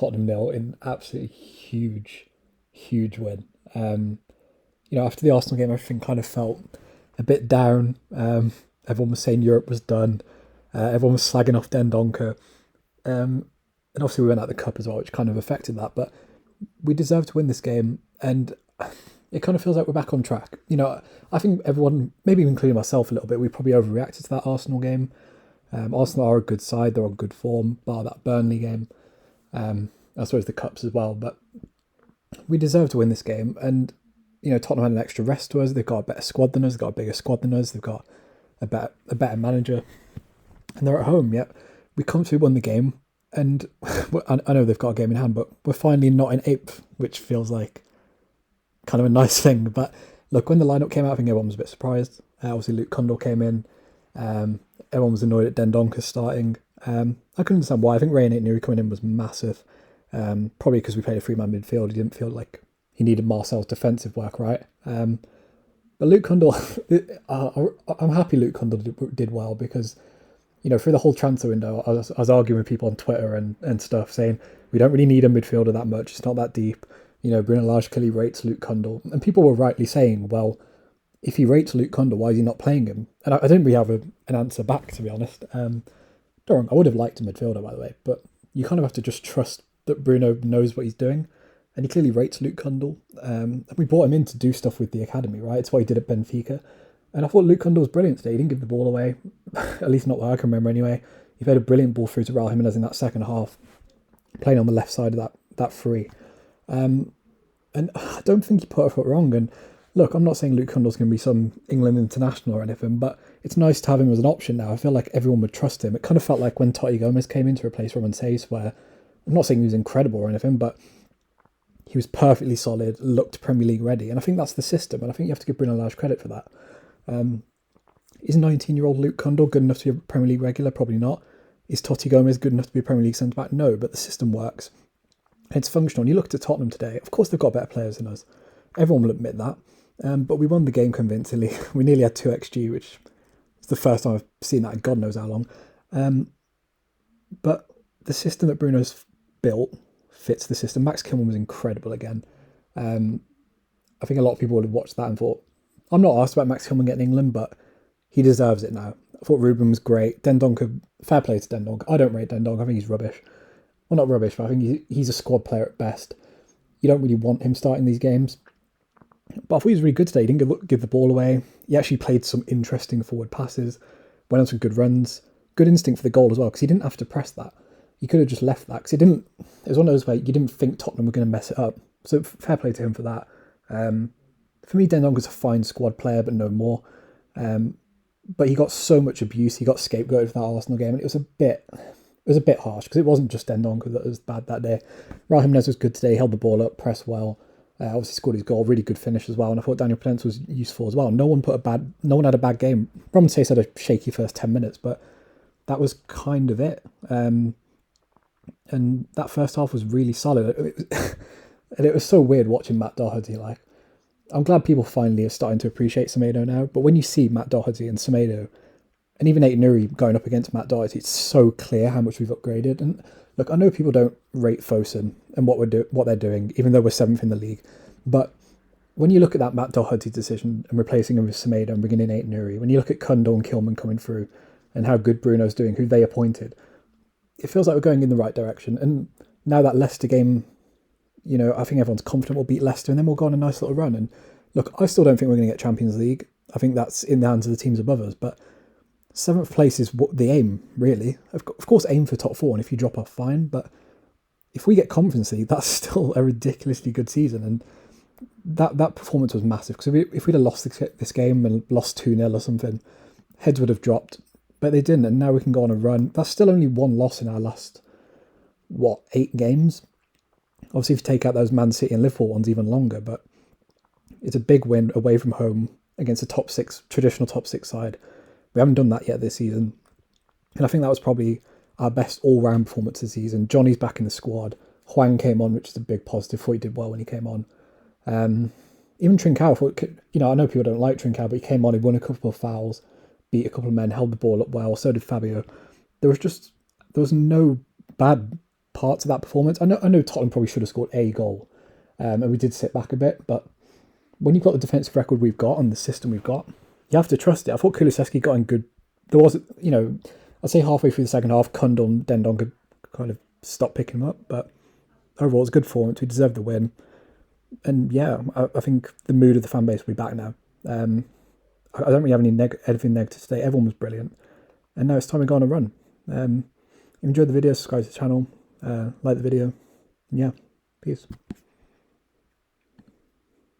Tottenham nil in absolutely huge win. After the Arsenal game, everything kind of felt a bit down. Everyone was saying Europe was done. Everyone was slagging off Dendoncker. And obviously we went out the cup as well, which kind of affected that. But we deserved to win this game, and it kind of feels like we're back on track. I think everyone, maybe including myself a little bit, we probably overreacted to that Arsenal game. Arsenal are a good side; they're on good form, bar that Burnley game. I suppose the cups as well, but we deserve to win this game. And Tottenham had an extra rest to us. They've got a better squad than us. They've got a bigger squad than us. They've got a better manager, and they're at home. Yet we comfortably won the game. And I know they've got a game in hand, but we're finally not in eighth, which feels like kind of a nice thing. But look, when the lineup came out, I think everyone was a bit surprised. Obviously, Luke Cundle came in. Everyone was annoyed at Dendoncker starting. I couldn't understand why. I think Ray and Nuri coming in was massive. Probably because we played a three-man midfield. He didn't feel like he needed Marcel's defensive work, right? But Luke Cundle, I'm happy Luke Cundle did well because, through the whole transfer window, I was arguing with people on Twitter and stuff saying we don't really need a midfielder that much. It's not that deep. Bruno Lage clearly rates Luke Cundle. And people were rightly saying, well, if he rates Luke Cundle, why is he not playing him? And I didn't really have an answer back, to be honest. Don't wrong, I would have liked a midfielder, by the way, but you kind of have to just trust that Bruno knows what he's doing. And he clearly rates Luke Cundle. We brought him in to do stuff with the academy, right? It's what he did at Benfica. And I thought Luke Cundle was brilliant today. He didn't give the ball away, at least not what I can remember anyway. He played a brilliant ball through to Raul Jimenez in that second half, playing on the left side of that free. And I don't think he put a foot wrong. And look, I'm not saying Luke Cundle's going to be some England international or anything, but it's nice to have him as an option now. I feel like everyone would trust him. It kind of felt like when Totti Gomez came in to replace Roman Says, where I'm not saying he was incredible or anything, but he was perfectly solid, looked Premier League ready. And I think that's the system. And I think you have to give Bruno Lage credit for that. Is 19-year-old Luke Cundle good enough to be a Premier League regular? Probably not. Is Totti Gomez good enough to be a Premier League centre-back? No, but the system works. It's functional. And you looked at Tottenham today. Of course, they've got better players than us. Everyone will admit that. But we won the game convincingly. We nearly had 2xG, which is the first time I've seen that in God knows how long. But the system that Bruno's built fits the system. Max Kilman was incredible again. I think a lot of people would have watched that and thought, I'm not asked about Max Kilman getting England, but he deserves it now. I thought Ruben was great. Dendoncker, fair play to Dendoncker. I don't rate Dendoncker. I think he's rubbish. Well, not rubbish, but I think he's a squad player at best. You don't really want him starting these games. But I thought he was really good today. He didn't give the ball away. He actually played some interesting forward passes, went on some good runs, good instinct for the goal as well, because he didn't have to press that. He could have just left that, because it was one of those where you didn't think Tottenham were going to mess it up. So fair play to him for that. For me, Dendoncker's a fine squad player, but no more. But he got so much abuse. He got scapegoated for that Arsenal game, and it was a bit harsh, because it wasn't just Dendoncker that was bad that day. Raul Jimenez was good today, held the ball up, pressed well. Obviously scored his goal, really good finish as well. And I thought Daniel Pence was useful as well. No one had a bad game. Roman Says had a shaky first 10 minutes, but that was kind of it. And that first half was really solid. And it was so weird watching Matt Doherty. Like, I'm glad people finally are starting to appreciate Semedo now. But when you see Matt Doherty and Semedo, and even Nate Nuri going up against Matt Doherty, it's so clear how much we've upgraded. And look, I know people don't rate Fosun and what they're doing, even though we're 7th in the league. But when you look at that Matt Doherty decision and replacing him with Semedo and bringing in Nate Nuri, when you look at Cundle and Kilman coming through and how good Bruno's doing, who they appointed, it feels like we're going in the right direction. And now that Leicester game, I think everyone's confident we'll beat Leicester and then we'll go on a nice little run. And look, I still don't think we're going to get Champions League. I think that's in the hands of the teams above us. But 7th place is what the aim, really. Of course, aim for top 4, and if you drop off, fine. But if we get Conference League, that's still a ridiculously good season. And that performance was massive. Because if we'd have lost this game and lost 2-0 or something, heads would have dropped. But they didn't, and now we can go on a run. That's still only one loss in our last, 8 games? Obviously, if you take out those Man City and Liverpool ones, even longer. But it's a big win away from home against a traditional top 6 side. We haven't done that yet this season. And I think that was probably our best all-round performance this season. Johnny's back in the squad. Hwang came on, which is a big positive. Thought he did well when he came on. Even Trincao, I know people don't like Trincao, but he came on, he won a couple of fouls, beat a couple of men, held the ball up well. So did Fabio. There was no bad parts of that performance. I know Tottenham probably should have scored a goal, and we did sit back a bit, but when you've got the defensive record we've got and the system we've got, you have to trust it. I thought Kulusevski got in good. There was, I'd say halfway through the second half, Kundal and Dendoncker kind of stopped picking him up, but overall, it's a good performance. We deserved the win. And yeah, I think the mood of the fan base will be back now. I don't really have anything negative to say. Everyone was brilliant. And now it's time to go on a run. If you enjoyed the video, subscribe to the channel, like the video. Yeah, peace.